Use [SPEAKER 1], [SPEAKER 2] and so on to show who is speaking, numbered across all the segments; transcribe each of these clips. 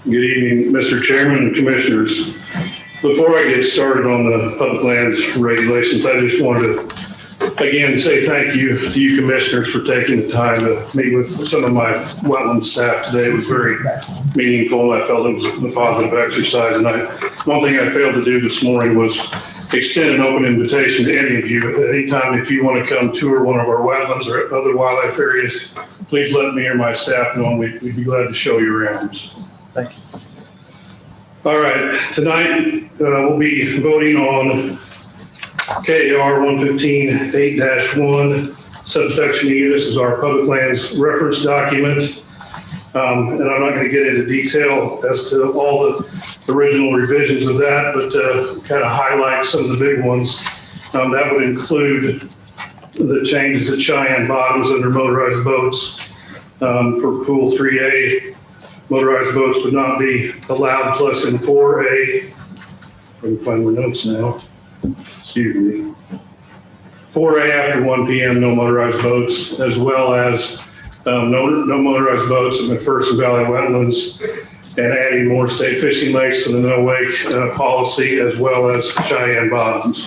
[SPEAKER 1] Good evening, Mr. Chairman and Commissioners. Before I get started on the public lands regulations, I just wanted to again say thank you to you commissioners for taking the time to meet with some of my wetland staff today. It was very meaningful. I felt it was a positive exercise. And one thing I failed to do this morning was extend an open invitation to any of you. Anytime if you want to come tour one of our wetlands or other wildlife areas, please let me or my staff know, and we'd be glad to show you around.
[SPEAKER 2] Thank you.
[SPEAKER 1] All right, tonight we'll be voting on KAR 115-8-1, subsection E. This is our public lands reference document. And I'm not going to get into detail as to all the original revisions of that, but kind of highlight some of the big ones. That would include the changes at Cheyenne Bottoms under motorized boats. For Pool 3A, motorized boats would not be allowed, plus in 4A, I can find my notes now, excuse me. 4A after 1 p.m., no motorized boats, as well as no motorized boats in the First and Valley wetlands, and adding more state fishing lakes to the no wake policy, as well as Cheyenne Bottoms.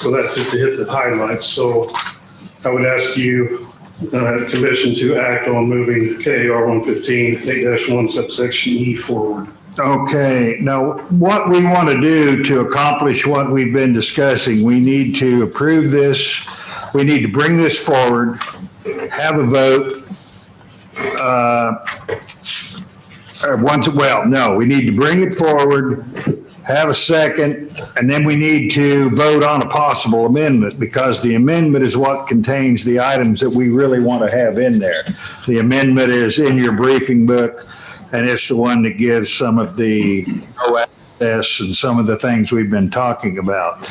[SPEAKER 1] So that's just to hit the highlights. So I would ask you, Commission, to act on moving KAR 115-8-1 subsection E forward.
[SPEAKER 2] Okay, now what we want to do to accomplish what we've been discussing, we need to approve this. We need to bring this forward, have a vote. We need to bring it forward, have a second, and then we need to vote on a possible amendment, because the amendment is what contains the items that we really want to have in there. The amendment is in your briefing book, and it's the one that gives some of the access and some of the things we've been talking about.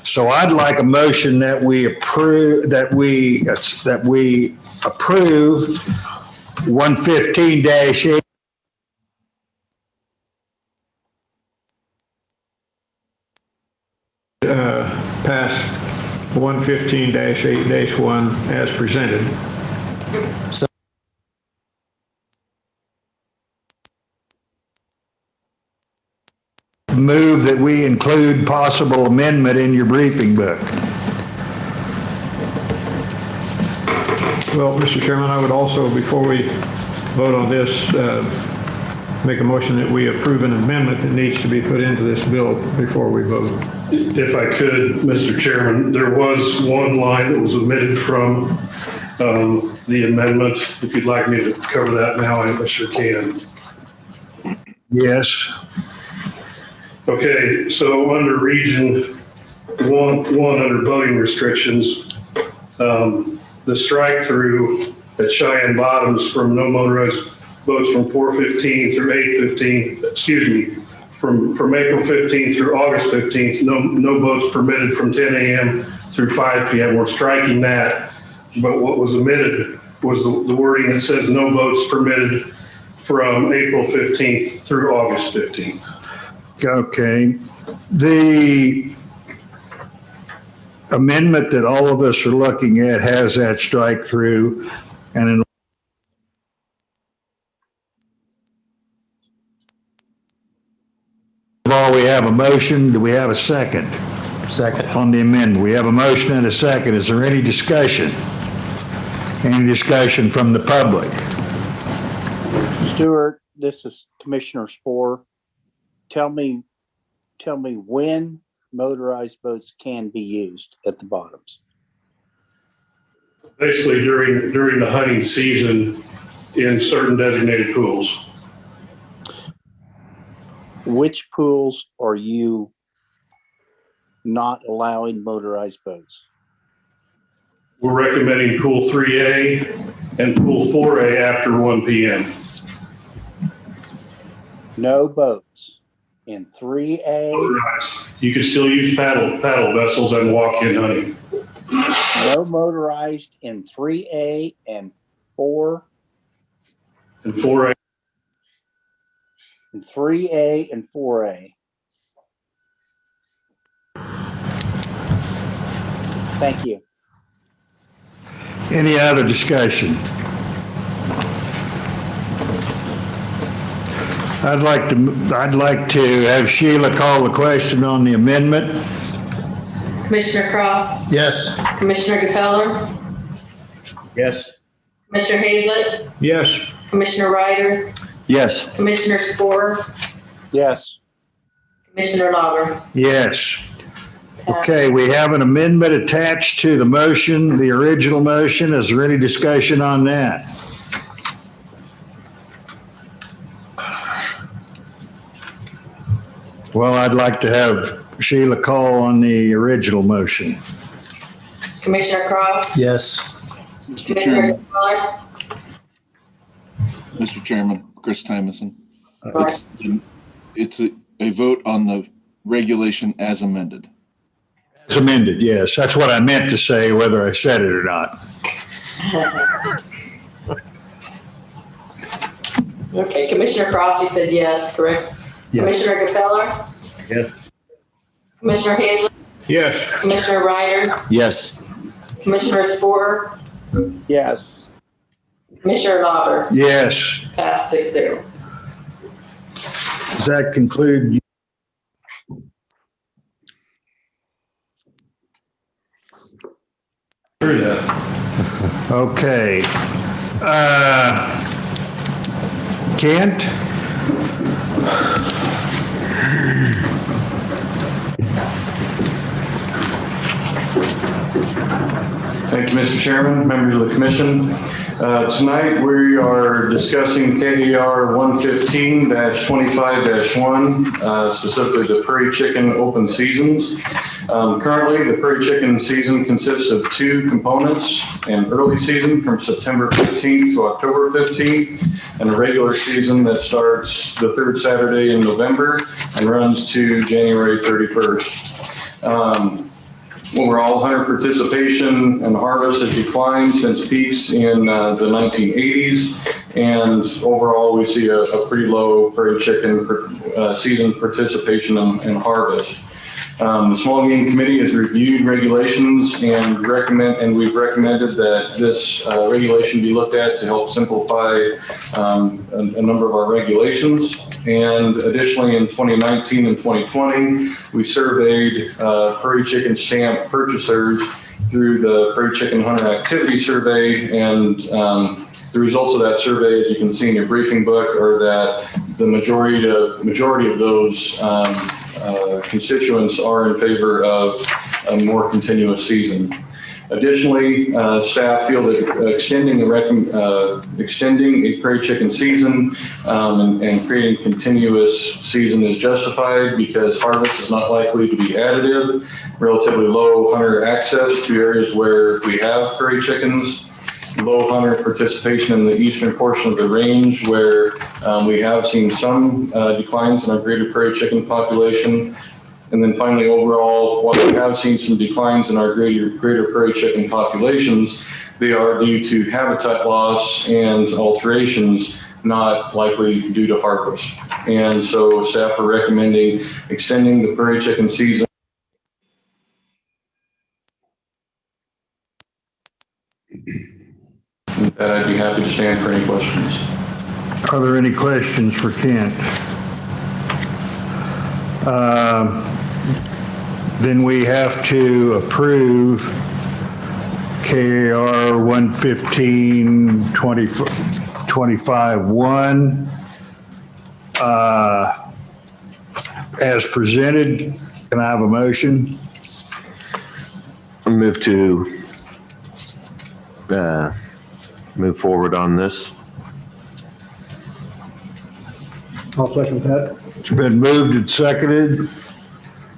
[SPEAKER 2] So I'd like a motion that we approve 115-8.
[SPEAKER 3] Pass 115-8-1 as presented.
[SPEAKER 2] Move that we include possible amendment in your briefing book.
[SPEAKER 3] Well, Mr. Chairman, I would also, before we vote on this, make a motion that we approve an amendment that needs to be put into this bill before we vote.
[SPEAKER 1] If I could, Mr. Chairman, there was one line that was omitted from the amendment. If you'd like me to cover that now, I sure can.
[SPEAKER 2] Yes.
[SPEAKER 1] Okay, so under region one under boating restrictions, the strike through at Cheyenne Bottoms from no motorized boats from 4/15 through 8/15, excuse me, from April 15th through August 15th, no boats permitted from 10 a.m. through 5 p.m. We're striking that, but what was omitted was the wording that says no boats permitted from April 15th through August 15th.
[SPEAKER 2] Okay. The amendment that all of us are looking at has that strike through, and in all, we have a motion. Do we have a second? Second on the amendment. We have a motion and a second. Is there any discussion? Any discussion from the public?
[SPEAKER 4] Stuart, this is Commissioner Spohr. Tell me when motorized boats can be used at the bottoms.
[SPEAKER 1] Basically during the hunting season in certain designated pools.
[SPEAKER 4] Which pools are you not allowing motorized boats?
[SPEAKER 1] We're recommending Pool 3A and Pool 4A after 1 p.m.
[SPEAKER 4] No boats in 3A.
[SPEAKER 1] You can still use paddle vessels and walk-in hunting.
[SPEAKER 4] No motorized in 3A and 4.
[SPEAKER 1] And 4A.
[SPEAKER 4] In 3A and 4A. Thank you.
[SPEAKER 2] Any other discussion? I'd like to have Sheila call the question on the amendment.
[SPEAKER 5] Commissioner Cross,
[SPEAKER 6] Yes.
[SPEAKER 5] Commissioner Gefeller,
[SPEAKER 6] Yes.
[SPEAKER 5] Commissioner Hazlett,
[SPEAKER 3] Yes.
[SPEAKER 5] Commissioner Ryder,
[SPEAKER 6] Yes.
[SPEAKER 5] Commissioner Spore,
[SPEAKER 4] Yes.
[SPEAKER 5] Commissioner Lauber.
[SPEAKER 2] Yes. Okay, we have an amendment attached to the motion, the original motion. Is there any discussion on that? Well, I'd like to have Sheila call on the original motion.
[SPEAKER 5] Commissioner Cross,
[SPEAKER 6] Yes.
[SPEAKER 5] Commissioner Gefeller,
[SPEAKER 7] Mr. Chairman, Chris Tymason.
[SPEAKER 5] Right.
[SPEAKER 7] It's a vote on the regulation as amended.
[SPEAKER 2] As amended, yes. That's what I meant to say, whether I said it or not.
[SPEAKER 5] Okay, Commissioner Cross, you said yes, correct?
[SPEAKER 2] Yes.
[SPEAKER 5] Commissioner Gefeller,
[SPEAKER 6] Yes.
[SPEAKER 5] Commissioner Hazlett,
[SPEAKER 3] Yes.
[SPEAKER 5] Commissioner Ryder,
[SPEAKER 6] Yes.
[SPEAKER 5] Commissioner Spore,
[SPEAKER 4] Yes.
[SPEAKER 5] Commissioner Lauber.
[SPEAKER 2] Yes.
[SPEAKER 5] Pass 6-0.
[SPEAKER 2] Does that conclude? Okay. Kent?
[SPEAKER 8] Thank you, Mr. Chairman, members of the commission. Tonight, we are discussing KAR 115-25-1, specifically the prairie chicken open seasons. Currently, the prairie chicken season consists of two components: an early season from September 15th to October 15th, and a regular season that starts the third Saturday in November and runs to January 31st. Overall, hunter participation and harvest has declined since peaks in the 1980s, and overall we see a pretty low prairie chicken season participation and harvest. The Small Game Committee has reviewed regulations and we've recommended that this regulation be looked at to help simplify a number of our regulations. And additionally, in 2019 and 2020, we surveyed prairie chicken stamp purchasers through the Prairie Chicken Hunter Activity Survey, and the results of that survey, as you can see in your briefing book, are that the majority of those constituents are in favor of a more continuous season. Additionally, staff feel that extending a prairie chicken season and creating continuous season is justified because harvest is not likely to be additive, relatively low hunter access to areas where we have prairie chickens, low hunter participation in the eastern portion of the range where we have seen some declines in our greater prairie chicken population. And then finally, overall, while we have seen some declines in our greater prairie chicken populations, they are due to habitat loss and alterations, not likely due to harvest. And so staff are recommending extending the prairie chicken season. With that, I'd be happy to stand for any questions.
[SPEAKER 2] Are there any questions for Kent? Then we have to approve KAR 115-25-1 as presented. Can I have a motion?
[SPEAKER 9] I move to move forward on this.
[SPEAKER 6] I'll second that.
[SPEAKER 2] It's been moved and seconded.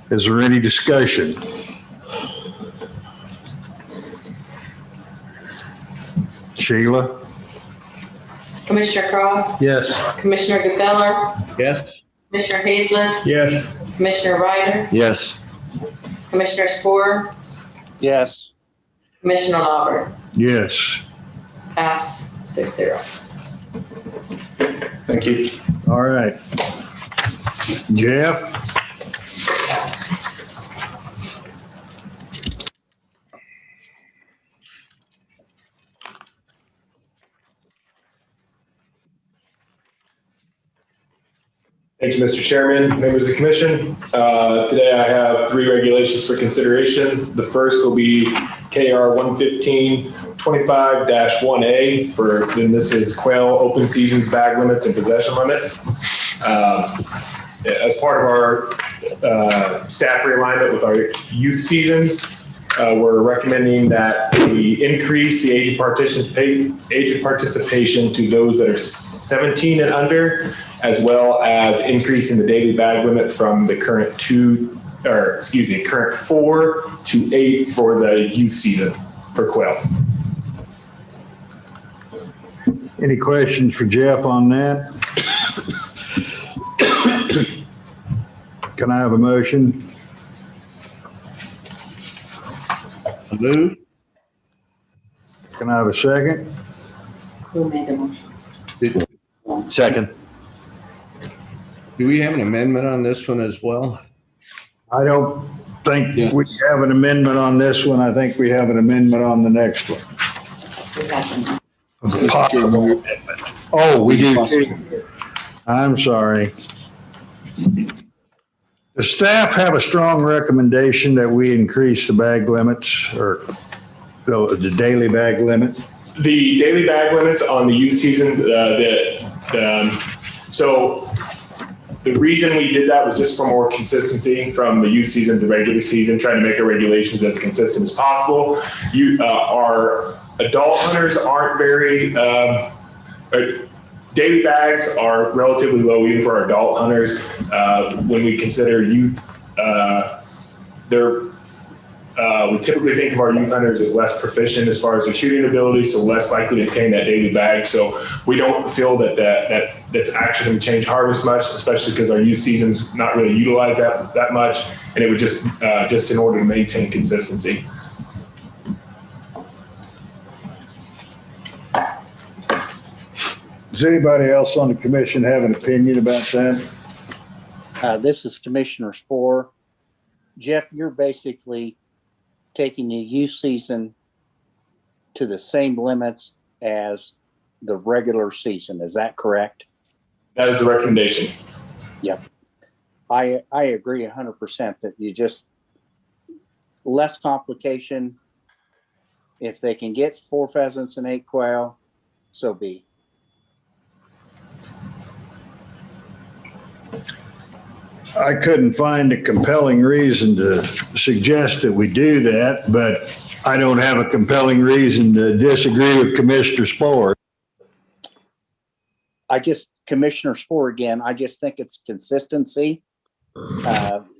[SPEAKER 2] Is there any discussion? Sheila?
[SPEAKER 5] Commissioner Cross,
[SPEAKER 6] Yes.
[SPEAKER 5] Commissioner Gefeller,
[SPEAKER 6] Yes.
[SPEAKER 5] Commissioner Hazlett,
[SPEAKER 3] Yes.
[SPEAKER 5] Commissioner Ryder,
[SPEAKER 9] Yes.
[SPEAKER 5] Commissioner Spore,
[SPEAKER 4] Yes.
[SPEAKER 5] Commissioner Lauber.
[SPEAKER 2] Yes.
[SPEAKER 5] Pass 6-0.
[SPEAKER 8] Thank you.
[SPEAKER 2] All right. Jeff?
[SPEAKER 10] Thank you, Mr. Chairman, members of the commission. Today I have 3 regulations for consideration. The first will be KR 115-25-1A and this is quail open seasons, bag limits, and possession limits. As part of our staff realignment with our youth seasons, we're recommending that we increase the age of participation to those that are 17 and under, as well as increasing the daily bag limit from the current current 4 to 8 for the youth season for quail.
[SPEAKER 2] Any questions for Jeff on that? Can I have a motion?
[SPEAKER 6] Move.
[SPEAKER 2] Can I have a second?
[SPEAKER 5] Who made the motion?
[SPEAKER 9] Second.
[SPEAKER 6] Do we have an amendment on this one as well?
[SPEAKER 2] I don't think
[SPEAKER 7] Yes.
[SPEAKER 2] we have an amendment on this one. I think we have an amendment on the next one.
[SPEAKER 5] We got them.
[SPEAKER 2] Possible amendment. Oh, we do. I'm sorry. The staff have a strong recommendation that we increase the bag limits or the daily bag limit.
[SPEAKER 10] The daily bag limits on the youth season, so the reason we did that was just for more consistency from the youth season to regular season, trying to make our regulations as consistent as possible. Our adult hunters aren't very, daily bags are relatively low even for our adult hunters. When we consider youth, we typically think of our youth hunters as less proficient as far as their shooting ability, so less likely to obtain that daily bag. So we don't feel that's actually going to change harvest much, especially because our youth season's not really utilized that much, and it would just in order to maintain consistency.
[SPEAKER 2] Does anybody else on the commission have an opinion about that?
[SPEAKER 4] This is Commissioner Sporer. Jeff, you're basically taking the youth season to the same limits as the regular season. Is that correct?
[SPEAKER 10] That is the recommendation.
[SPEAKER 4] Yep. I agree 100% that you just less complication. If they can get 4 pheasants and 8 quail, so be.
[SPEAKER 2] I couldn't find a compelling reason to suggest that we do that, but I don't have a compelling reason to disagree with Commissioner Sporer.
[SPEAKER 4] Commissioner Sporer again, I just think it's consistency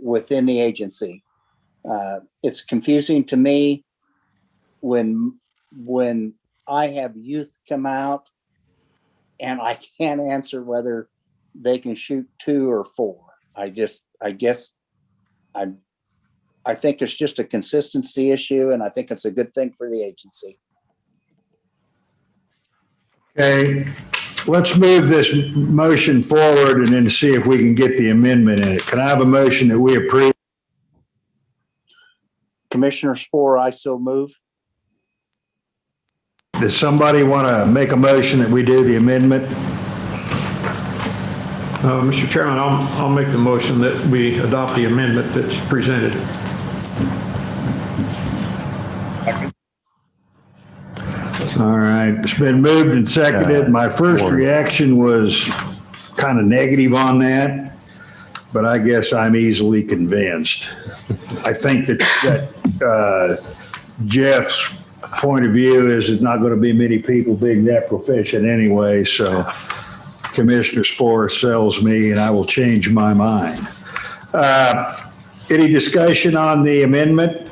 [SPEAKER 4] within the agency. It's confusing to me when I have youth come out and I can't answer whether they can shoot 2 or 4. I think it's just a consistency issue, and I think it's a good thing for the agency.
[SPEAKER 2] Okay, let's move this motion forward and then see if we can get the amendment in it. Can I have a motion that we approve?
[SPEAKER 4] Commissioner Sporer, I so move.
[SPEAKER 2] Does somebody want to make a motion that we do the amendment?
[SPEAKER 3] Mr. Chairman, I'll make the motion that we adopt the amendment that's presented.
[SPEAKER 2] All right, it's been moved and seconded. My first reaction was kind of negative on that, but I guess I'm easily convinced. I think that Jeff's point of view is there's not going to be many people being that proficient anyway, so Commissioner Sporer sells me and I will change my mind. Any discussion on the amendment?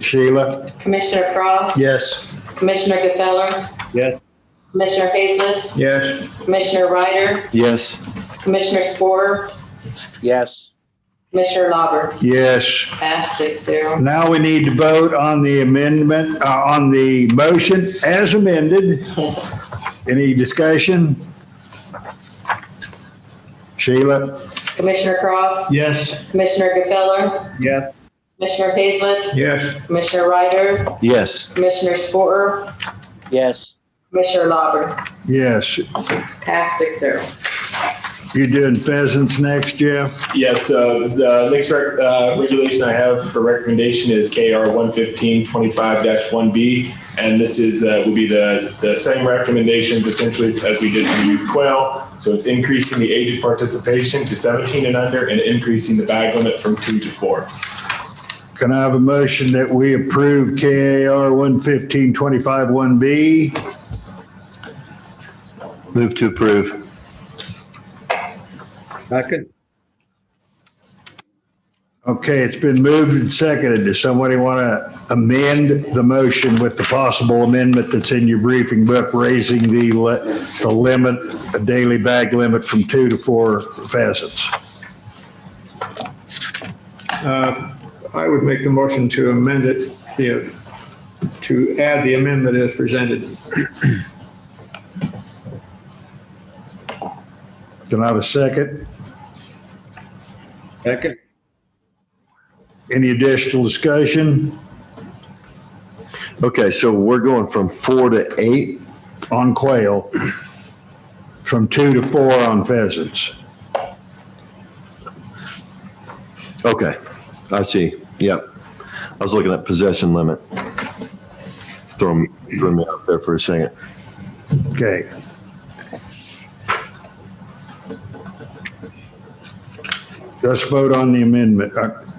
[SPEAKER 2] Sheila?
[SPEAKER 5] Commissioner Cross?
[SPEAKER 6] Yes.
[SPEAKER 5] Commissioner Gfeller?
[SPEAKER 6] Yes.
[SPEAKER 5] Commissioner Hazlett?
[SPEAKER 3] Yes.
[SPEAKER 5] Commissioner Ryder?
[SPEAKER 9] Yes.
[SPEAKER 5] Commissioner Sporer?
[SPEAKER 4] Yes.
[SPEAKER 5] Commissioner Lauber?
[SPEAKER 2] Yes.
[SPEAKER 5] Pass 6-0.
[SPEAKER 2] Now we need to vote on the amendment, on the motion as amended. Any discussion? Sheila?
[SPEAKER 5] Commissioner Cross?
[SPEAKER 6] Yes.
[SPEAKER 5] Commissioner Gfeller?
[SPEAKER 6] Yes.
[SPEAKER 5] Commissioner Hazlett?
[SPEAKER 3] Yes.
[SPEAKER 5] Commissioner Ryder?
[SPEAKER 9] Yes.
[SPEAKER 5] Commissioner Sporer?
[SPEAKER 4] Yes.
[SPEAKER 5] Commissioner Lauber,
[SPEAKER 2] Yes.
[SPEAKER 5] pass 6-0.
[SPEAKER 2] You doing pheasants next, Jeff?
[SPEAKER 10] Yes, the next regulation I have for recommendation is KR 11525-1B. And this is, will be the same recommendations essentially as we did for youth quail. So it's increasing the age of participation to 17 and under and increasing the bag limit from 2 to 4.
[SPEAKER 2] Can I have a motion that we approve KAR 11525-1B?
[SPEAKER 9] Move to approve.
[SPEAKER 6] Second?
[SPEAKER 2] Okay, it's been moved and seconded. Does somebody want to amend the motion with the possible amendment that's in your briefing book, raising the limit, a daily bag limit from 2 to 4 pheasants?
[SPEAKER 3] I would make the motion to amend it, to add the amendment as presented.
[SPEAKER 2] Can I have a second?
[SPEAKER 6] Second?
[SPEAKER 2] Any additional discussion
[SPEAKER 9] Okay, so we're going from 4 to 8.
[SPEAKER 2] on quail, from 2 to 4 on pheasants?
[SPEAKER 9] Okay, I see. Yep. I was looking at possession limit. It's throwing me out there for a second.
[SPEAKER 2] Okay. Let's vote on the amendment.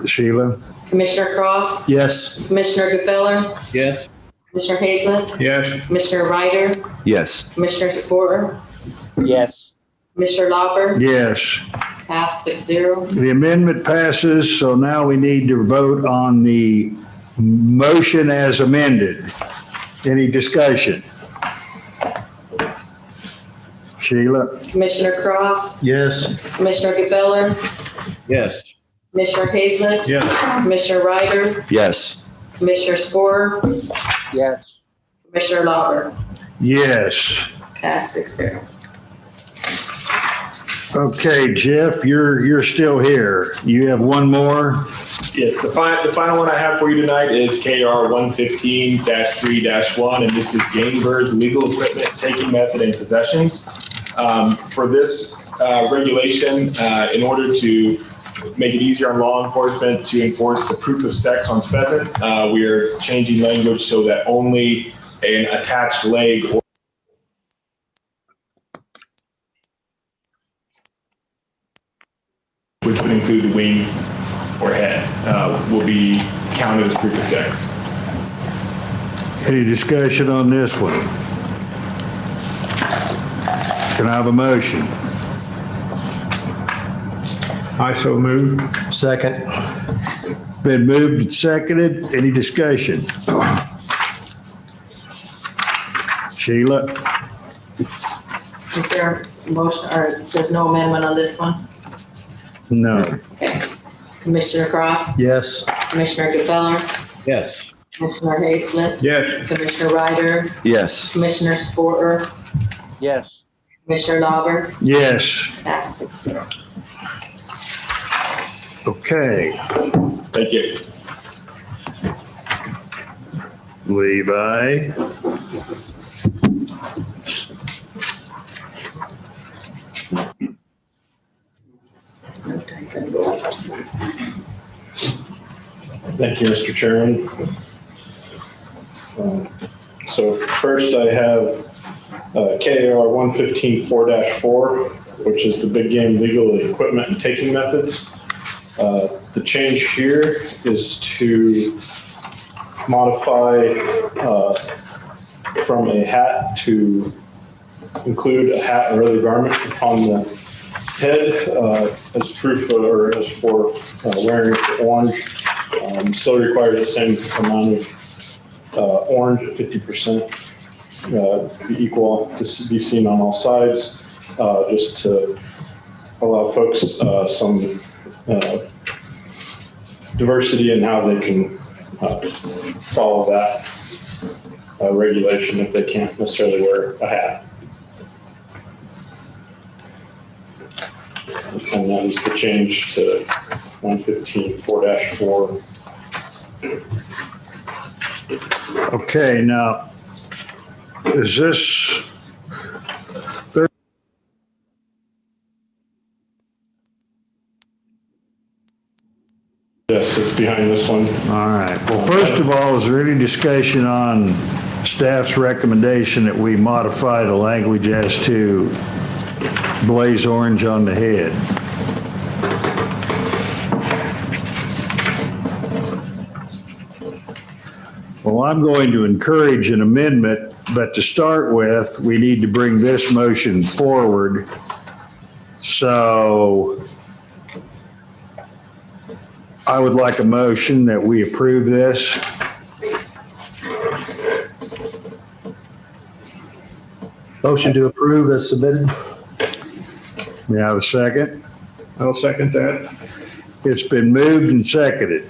[SPEAKER 2] Sheila?
[SPEAKER 5] Commissioner Cross,
[SPEAKER 9] Yes.
[SPEAKER 5] Commissioner Gfeller,
[SPEAKER 6] Yes.
[SPEAKER 5] Commissioner Hazelton,
[SPEAKER 3] Yes.
[SPEAKER 5] Commissioner Ryder,
[SPEAKER 9] Yes.
[SPEAKER 5] Commissioner Spore,
[SPEAKER 4] Yes.
[SPEAKER 5] Commissioner Lauber,
[SPEAKER 2] Yes.
[SPEAKER 5] pass 6-0.
[SPEAKER 2] The amendment passes, so now we need to vote on the motion as amended. Any discussion? Sheila?
[SPEAKER 5] Commissioner Cross,
[SPEAKER 9] Yes.
[SPEAKER 5] Commissioner Gfeller,
[SPEAKER 6] Yes.
[SPEAKER 5] Commissioner Hazelton,
[SPEAKER 3] Yes.
[SPEAKER 5] Commissioner Ryder,
[SPEAKER 9] Yes.
[SPEAKER 5] Commissioner Spore,
[SPEAKER 4] Yes.
[SPEAKER 5] Commissioner Lauber,
[SPEAKER 2] Yes.
[SPEAKER 5] pass 6-0.
[SPEAKER 2] Okay, Jeff, you're still here. You have one more?
[SPEAKER 10] Yes, the final one I have for you tonight is KR 115-3-1, and this is game birds, legal equipment, taking method, and possessions. For this regulation, in order to make it easier on law enforcement to enforce the proof of sex on pheasant, we are changing language so that only an attached leg or which would include the wing or head, will be counted as proof of sex.
[SPEAKER 2] Any discussion on this one? Can I have a motion?
[SPEAKER 3] I so move.
[SPEAKER 9] Second.
[SPEAKER 2] Been moved and seconded. Any discussion? Sheila?
[SPEAKER 5] Is there a motion, or there's no amendment on this one?
[SPEAKER 2] No.
[SPEAKER 5] Okay. Commissioner Cross,
[SPEAKER 9] Yes.
[SPEAKER 5] Commissioner Gfeller,
[SPEAKER 6] Yes.
[SPEAKER 5] Commissioner Hazelton,
[SPEAKER 3] Yes.
[SPEAKER 5] Commissioner Ryder,
[SPEAKER 9] Yes.
[SPEAKER 5] Commissioner Spore,
[SPEAKER 4] Yes.
[SPEAKER 5] Commissioner Lauber,
[SPEAKER 2] Yes.
[SPEAKER 5] pass 6-0.
[SPEAKER 2] Okay.
[SPEAKER 10] Thank you.
[SPEAKER 2] Levi?
[SPEAKER 11] Thank you, Mr. Chairman. So first I have KAR 115-4-4, which is the big game legal equipment and taking methods. The change here is to modify from a hat to include a hat or other garment upon the head as proof or as for wearing for orange. Still requires the same amount of orange at 50%, be equal to be seen on all sides, just to allow folks some diversity in how they can follow that regulation if they can't necessarily wear a hat. And that is the change to 115-4-4.
[SPEAKER 2] Okay, now, is this,
[SPEAKER 11] Yes, it's behind this one.
[SPEAKER 2] all right. Well, first of all, is there any discussion on staff's recommendation that we modify the language as to blaze orange on the head? Well, I'm going to encourage an amendment, but to start with, we need to bring this motion forward. So I would like a motion that we approve this.
[SPEAKER 12] Motion to approve as submitted.
[SPEAKER 2] May I have a second?
[SPEAKER 3] I'll second that.
[SPEAKER 2] It's been moved and seconded.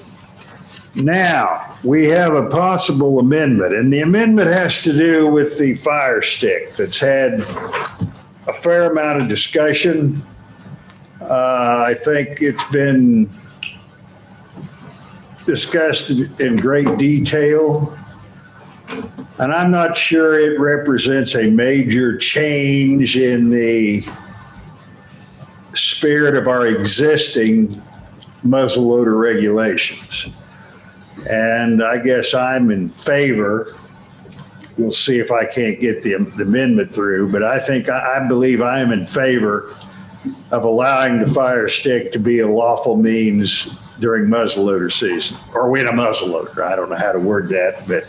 [SPEAKER 2] Now, we have a possible amendment, and the amendment has to do with the fire stick that's had a fair amount of discussion. I think it's been discussed in great detail, and I'm not sure it represents a major change in the spirit of our existing muzzleloader regulations. And I guess I'm in favor. We'll see if I can't get the amendment through, but I believe I am in favor of allowing the fire stick to be a lawful means during muzzleloader season, or when a muzzleloader. I don't know how to word that, but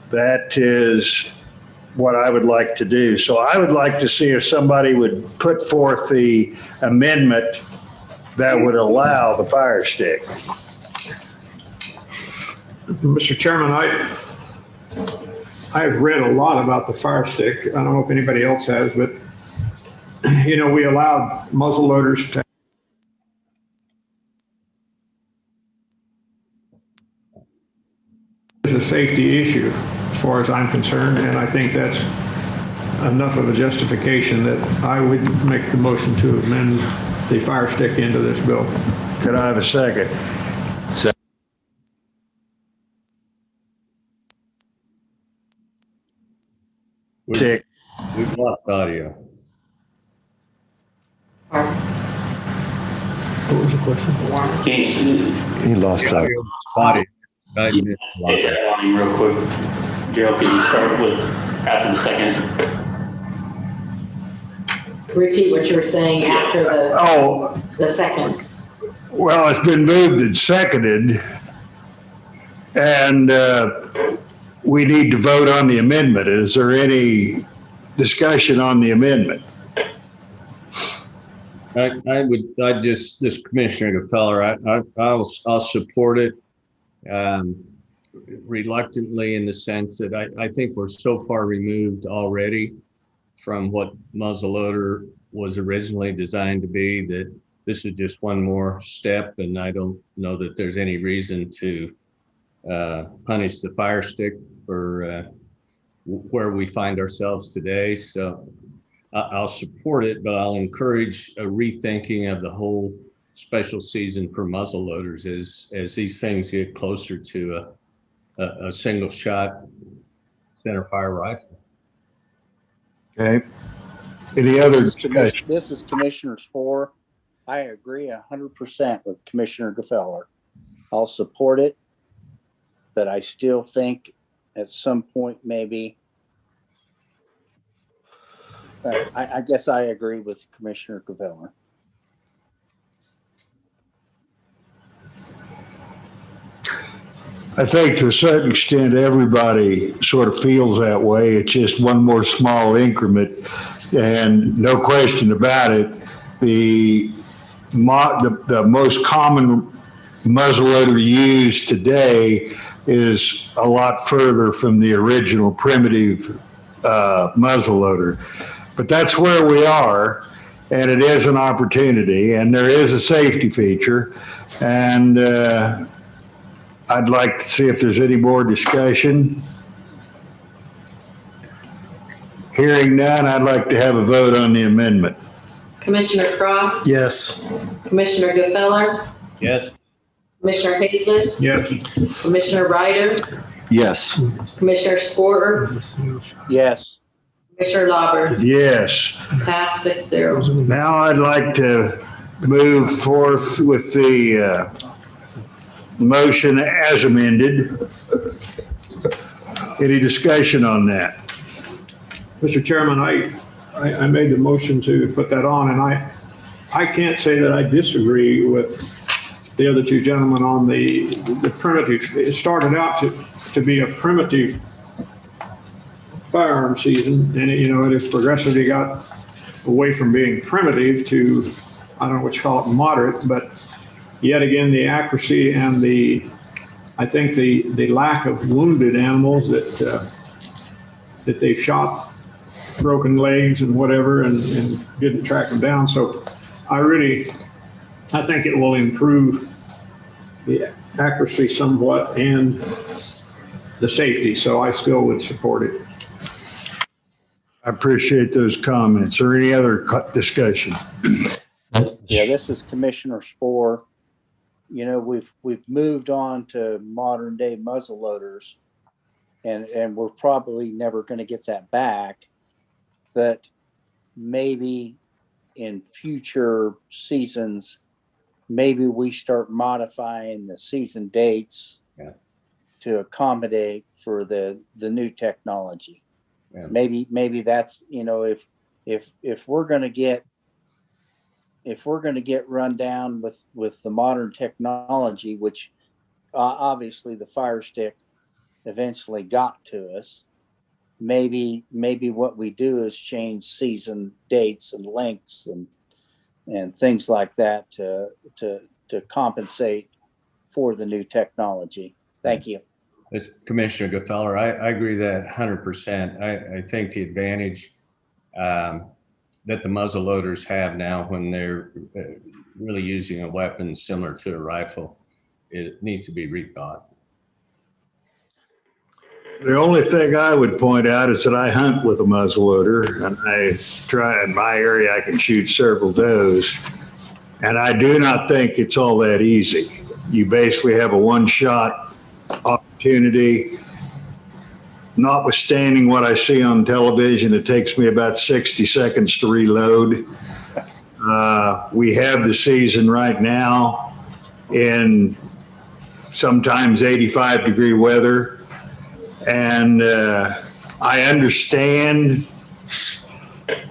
[SPEAKER 2] that is what I would like to do. So I would like to see if somebody would put forth the amendment that would allow the fire stick.
[SPEAKER 3] Mr. Chairman, I've read a lot about the fire stick. I don't know if anybody else has, but we allowed muzzle loaders to. It's a safety issue as far as I'm concerned, and I think that's enough of a justification that I would make the motion to amend the fire stick into this bill.
[SPEAKER 2] Could I have a second? Stick.
[SPEAKER 6] We've lost audio.
[SPEAKER 3] What was the question?
[SPEAKER 9] He lost out.
[SPEAKER 6] Audio.
[SPEAKER 13] Get that volume real quick. Gerald, can you start with after the second?
[SPEAKER 5] Repeat what you were saying after the second.
[SPEAKER 2] Well, it's been moved and seconded, and we need to vote on the amendment. Is there any discussion on the amendment?
[SPEAKER 6] This Commissioner Gefeller, I'll support it. Reluctantly, in the sense that I think we're so far removed already from what muzzleloader was originally designed to be that this is just one more step, and I don't know that there's any reason to punish the fire stick for where we find ourselves today. So I'll support it, but I'll encourage a rethinking of the whole special season for muzzleloaders as these things get closer to a single shot center fire rifle.
[SPEAKER 2] Okay. Any other discussion?
[SPEAKER 4] This is Commissioner's 4. I agree 100% with Commissioner Gefeller. I'll support it, but I still think at some point maybe, I guess I agree with Commissioner Gefeller.
[SPEAKER 2] I think to a certain extent, everybody sort of feels that way. It's just one more small increment, and no question about it, the most common muzzleloader used today is a lot further from the original primitive muzzleloader. But that's where we are, and it is an opportunity, and there is a safety feature, and I'd like to see if there's any more discussion. Hearing none, I'd like to have a vote on the amendment.
[SPEAKER 5] Commissioner Cross?
[SPEAKER 12] Yes.
[SPEAKER 5] Commissioner Gefeller?
[SPEAKER 6] Yes.
[SPEAKER 5] Commissioner Hazelett?
[SPEAKER 3] Yes.
[SPEAKER 5] Commissioner Ryder?
[SPEAKER 9] Yes.
[SPEAKER 5] Commissioner Sporter,
[SPEAKER 4] Yes.
[SPEAKER 5] Commissioner Lauber,
[SPEAKER 2] Yes.
[SPEAKER 5] pass 6-0.
[SPEAKER 2] Now I'd like to move forth with the motion as amended. Any discussion on that?
[SPEAKER 3] Mr. Chairman, I made the motion to put that on, and I can't say that I disagree with the other two gentlemen on the primitive. It started out to be a primitive firearm season, and it has progressively got away from being primitive to, I don't know what you call it, moderate, but yet again, the accuracy and I think the lack of wounded animals that they've shot, broken legs and whatever, and didn't track them down. So I think it will improve the accuracy somewhat and the safety. So I still would support it.
[SPEAKER 2] I appreciate those comments. Or any other discussion?
[SPEAKER 4] Yeah, this is Commissioner Spohr. We've moved on to modern day muzzle loaders, and we're probably never going to get that back. But maybe in future seasons, maybe we start modifying the season dates to accommodate for the new technology. Yeah. Maybe that's, if we're going to get run down with the modern technology, which obviously the Fire Stick eventually got to us, maybe what we do is change season dates and lengths and things like that to compensate for the new technology. Thank you.
[SPEAKER 6] As Commissioner Gfeller, I agree that 100%. I think the advantage that the muzzle loaders have now when they're really using a weapon similar to a rifle, it needs to be rethought.
[SPEAKER 2] The only thing I would point out is that I hunt with a muzzleloader, and I try in my area, I can shoot several does. And I do not think it's all that easy. You basically have a one-shot opportunity. Notwithstanding what I see on television, it takes me about 60 seconds to reload. We have the season right now in sometimes 85-degree weather. And I understand,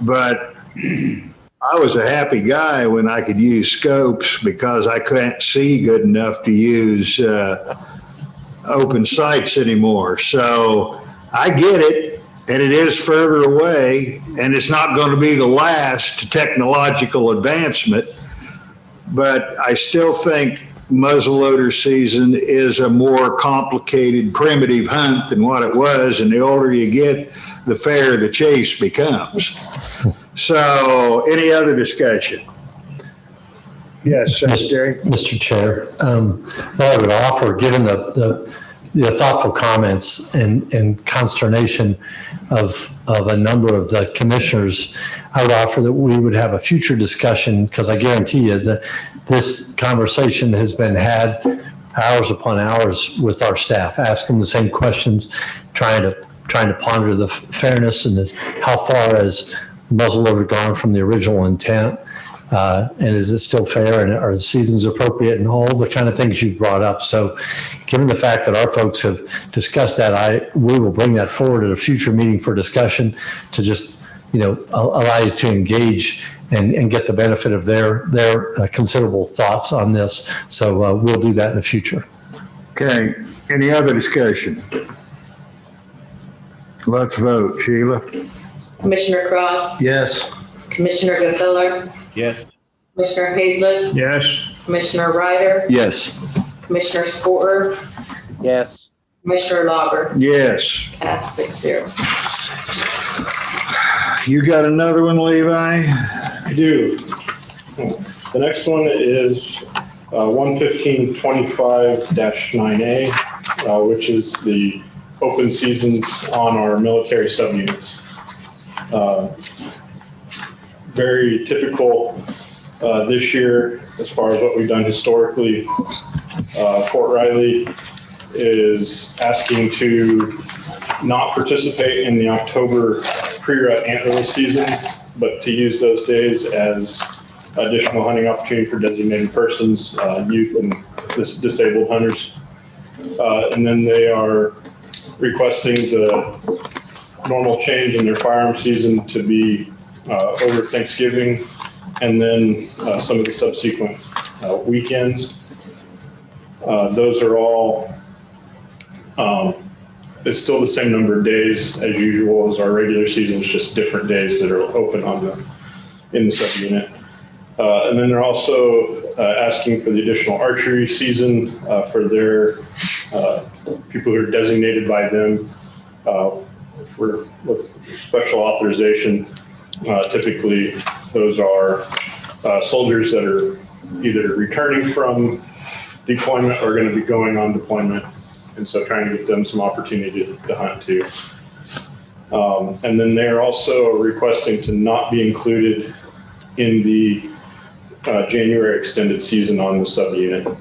[SPEAKER 2] but I was a happy guy when I could use scopes because I couldn't see good enough to use open sights anymore. So I get it, and it is further away, and it's not going to be the last technological advancement, but I still think muzzleloader season is a more complicated, primitive hunt than what it was, and the older you get, the fairer the chase becomes. So, any other discussion? Yes, Secretary.
[SPEAKER 12] Mr. Chair, what I would offer, given the thoughtful comments and consternation of a number of the commissioners, I would offer that we would have a future discussion, because I guarantee you that this conversation has been had hours upon hours with our staff, asking the same questions, trying to ponder the fairness and how far has muzzleloader gone from the original intent, and is it still fair, and are the seasons appropriate, and all the kind of things you've brought up. So given the fact that our folks have discussed that, we will bring that forward at a future meeting for discussion to just, allow you to engage and get the benefit of their considerable thoughts on this. So we'll do that in the future.
[SPEAKER 2] Okay. Any other discussion? Let's vote. Sheila?
[SPEAKER 5] Commissioner Cross,
[SPEAKER 12] Yes.
[SPEAKER 5] Commissioner Gfeller,
[SPEAKER 6] Yes.
[SPEAKER 5] Commissioner Hazlett,
[SPEAKER 3] Yes.
[SPEAKER 5] Commissioner Ryder,
[SPEAKER 9] Yes.
[SPEAKER 5] Commissioner Sporter,
[SPEAKER 4] Yes.
[SPEAKER 5] Commissioner Lauber,
[SPEAKER 2] Yes.
[SPEAKER 5] pass 6-0.
[SPEAKER 2] You got another one, Levi?
[SPEAKER 11] I do. The next one is 11525-9A, which is the open seasons on our military subunits. Very typical this year as far as what we've done historically. Fort Riley is asking to not participate in the October pre-rut antler season, but to use those days as additional hunting opportunity for designated persons, youth, and disabled hunters. And then they are requesting the normal change in their firearm season to be over Thanksgiving and then some of the subsequent weekends. Those are all, it's still the same number of days as usual as our regular season. It's just different days that are open in the subunit. And then they're also asking for the additional archery season for their people who are designated by them with special authorization. Typically, those are soldiers that are either returning from deployment or going to be going on deployment. And so trying to get them some opportunity to hunt too. And then they're also requesting to not be included in the January extended season on the subunit.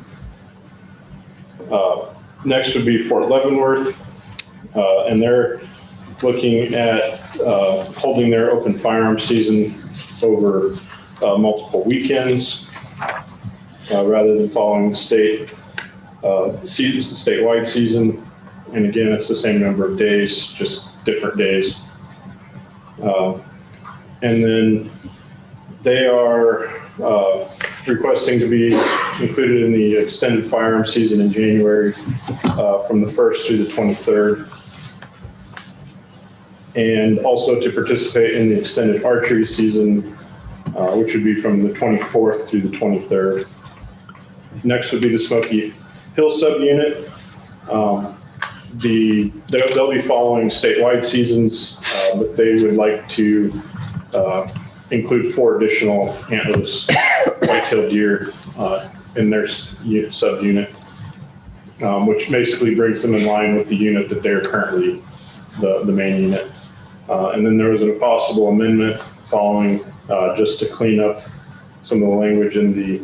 [SPEAKER 11] Next would be Fort Leavenworth, and they're looking at holding their open firearm season over multiple weekends rather than following the statewide season. And again, it's the same number of days, just different days. And then they are requesting to be included in the extended firearm season in January from the 1st through the 23rd. And also to participate in the extended archery season, which would be from the 24th through the 23rd. Next would be the Smoky Hill subunit. They'll be following statewide seasons, but they would like to include 4 additional antlerless white-tailed deer in their subunit, which basically brings them in line with the unit that they're currently the main unit. And then there was a possible amendment following just to clean up some of the language in the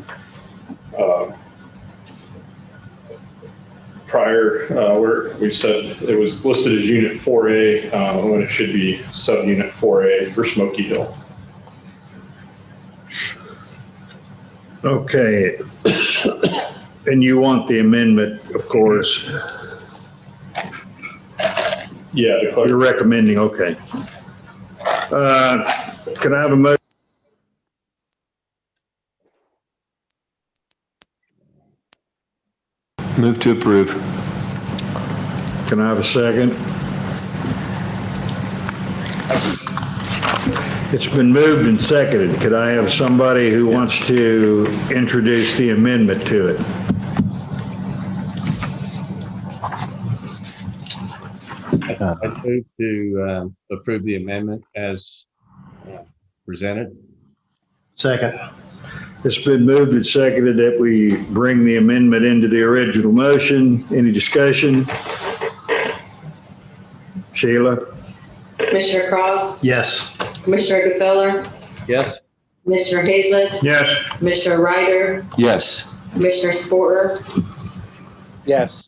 [SPEAKER 11] prior, where we said it was listed as Unit 4A when it should be Subunit 4A for Smoky Hill.
[SPEAKER 2] Okay. And you want the amendment, of course.
[SPEAKER 11] Yeah.
[SPEAKER 2] You're recommending, okay. Can I have a motion?
[SPEAKER 9] Move to approve.
[SPEAKER 2] Can I have a second? It's been moved and seconded. Could I have somebody who wants to introduce the amendment to it?
[SPEAKER 6] I move to approve the amendment as presented.
[SPEAKER 2] Second. It's been moved and seconded that we bring the amendment into the original motion. Any discussion? Sheila?
[SPEAKER 5] Commissioner Cross?
[SPEAKER 2] Yes.
[SPEAKER 5] Commissioner Gfeller?
[SPEAKER 6] Yes.
[SPEAKER 5] Commissioner Hazlett?
[SPEAKER 2] Yes.
[SPEAKER 5] Commissioner Ryder?
[SPEAKER 9] Yes.
[SPEAKER 5] Commissioner Sporter?
[SPEAKER 4] Yes.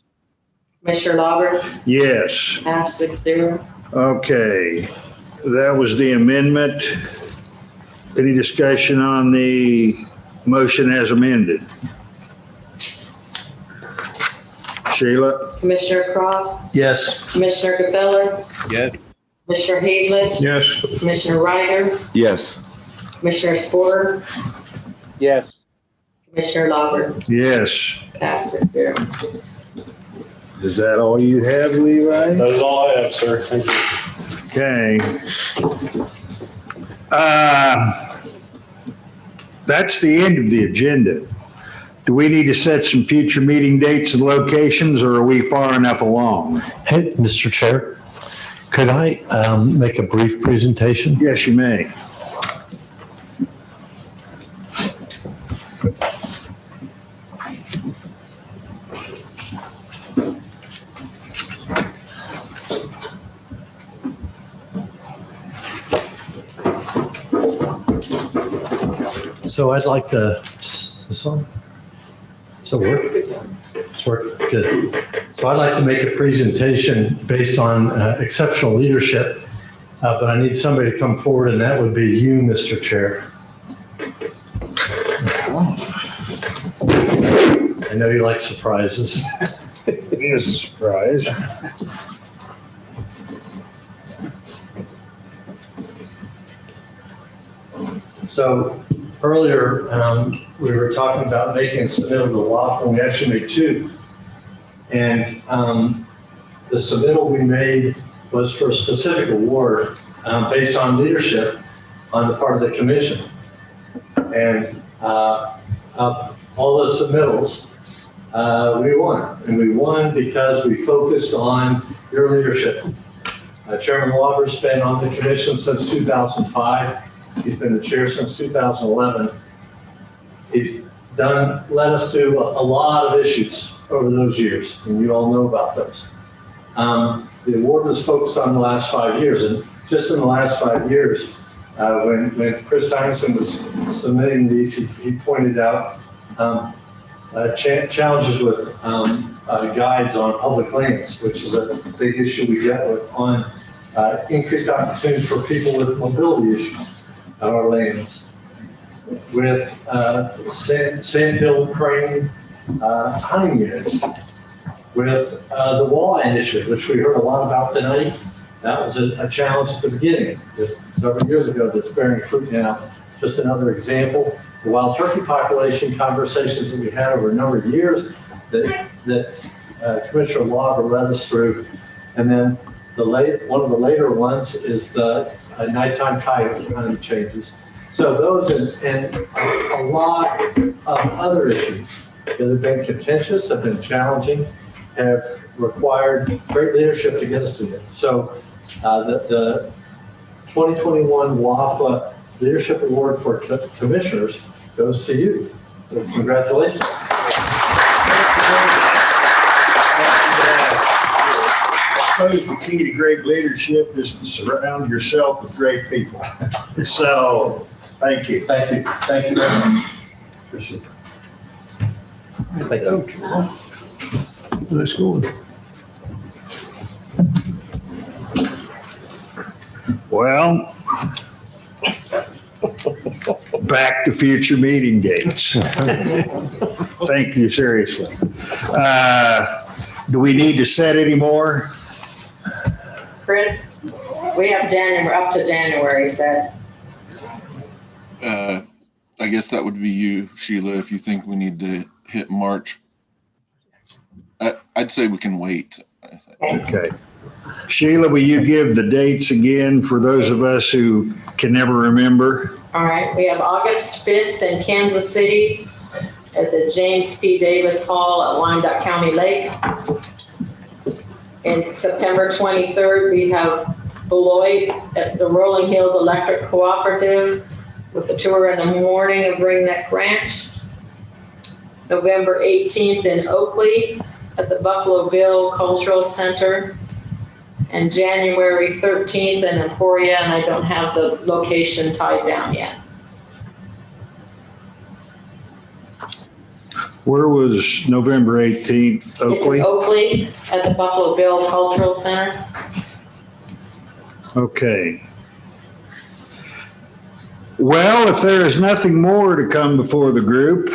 [SPEAKER 5] Commissioner Lauber?
[SPEAKER 2] Yes.
[SPEAKER 5] Pass 6-0.
[SPEAKER 2] Okay. That was the amendment. Any discussion on the motion as amended? Sheila?
[SPEAKER 5] Commissioner Cross?
[SPEAKER 2] Yes.
[SPEAKER 5] Commissioner Gfeller?
[SPEAKER 6] Yes.
[SPEAKER 5] Commissioner Hazlett?
[SPEAKER 2] Yes.
[SPEAKER 5] Commissioner Ryder?
[SPEAKER 9] Yes.
[SPEAKER 5] Commissioner Sporter?
[SPEAKER 4] Yes.
[SPEAKER 5] Commissioner Lauber?
[SPEAKER 2] Yes.
[SPEAKER 5] Pass 6-0.
[SPEAKER 2] Is that all you have, Levi?
[SPEAKER 11] That is all I have, sir. Thank you.
[SPEAKER 2] Okay. That's the end of the agenda. Do we need to set some future meeting dates and locations, or are we far enough along?
[SPEAKER 12] Hey, Mr. Chair, could I make a brief presentation?
[SPEAKER 2] Yes, you may.
[SPEAKER 12] So I'd like to, this on? So work? It's work, good. So I'd like to make a presentation based on exceptional leadership, but I need somebody to come forward, and that would be you, Mr. Chair. I know you like surprises.
[SPEAKER 2] It is a surprise.
[SPEAKER 12] So earlier, we were talking about making a submittal to WAFA, and we actually made two. And the submittal we made was for a specific award based on leadership on the part of the commission. And all the submittals, we won. And we won because we focused on your leadership. Chairman Walker's been on the commission since 2005. He's been the chair since 2011. He's led us through a lot of issues over those years, and you all know about those. The award was focused on the last 5 years, and just in the last 5 years, when Chris Tyson was submitting these, he pointed out challenges with guides on public lands, which is a big issue we get with on increased opportunities for people with mobility issues on our lands, with sand hill crane hunting units, with the walleye initiative, which we heard a lot about tonight. That was a challenge at the beginning, just several years ago, that's bearing fruit now. Just another example. The wild turkey population conversations that we had over a number of years that Commissioner Lauber led us through. And then one of the later ones is the nighttime coyote hunting changes. So those and a lot of other issues that have been contentious, have been challenging, have required great leadership to get us to it. So the 2021 WAFA Leadership Award for Commissioners goes to you. So congratulations.
[SPEAKER 2] I suppose the key to great leadership is to surround yourself with great people. So, thank you.
[SPEAKER 12] Thank you. Thank you very much. Appreciate it. Thank you.
[SPEAKER 2] Let's go. Well, back to future meeting dates. Thank you, seriously. Do we need to set any more?
[SPEAKER 5] Chris, we have January, up to January set.
[SPEAKER 7] I guess that would be you, Sheila, if you think we need to hit March. I'd say we can wait.
[SPEAKER 2] Okay. Sheila, will you give the dates again for those of us who can never remember?
[SPEAKER 5] All right, we have August 5th in Kansas City at the James P. Davis Hall at Wyandotte County Lake. In September 23rd, we have Beloit at the Rolling Hills Electric Cooperative with a tour in the morning of Ringneck Ranch. November 18th in Oakley at the Buffalo Bill Cultural Center. And January 13th in Emporia, and I don't have the location tied down yet.
[SPEAKER 2] Where was November 18th? Oakley?
[SPEAKER 5] It's in Oakley at the Buffalo Bill Cultural Center.
[SPEAKER 2] Okay. Well, if there is nothing more to come before the group,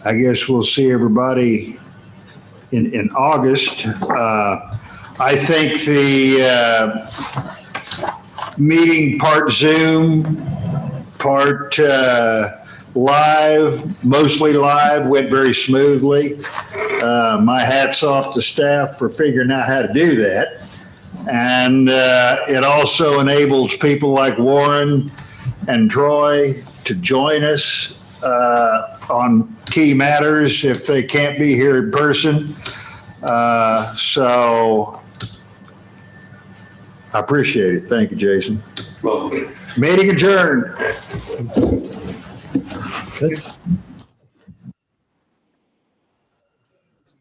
[SPEAKER 2] I guess we'll see everybody in August. I think the meeting, part Zoom, part live, mostly live, went very smoothly. My hat's off to staff for figuring out how to do that. And it also enables people like Warren and Troy to join us on key matters if they can't be here in person. So I appreciate it. Thank you, Jason.
[SPEAKER 13] Well,
[SPEAKER 2] Meeting adjourned.
[SPEAKER 12] Good.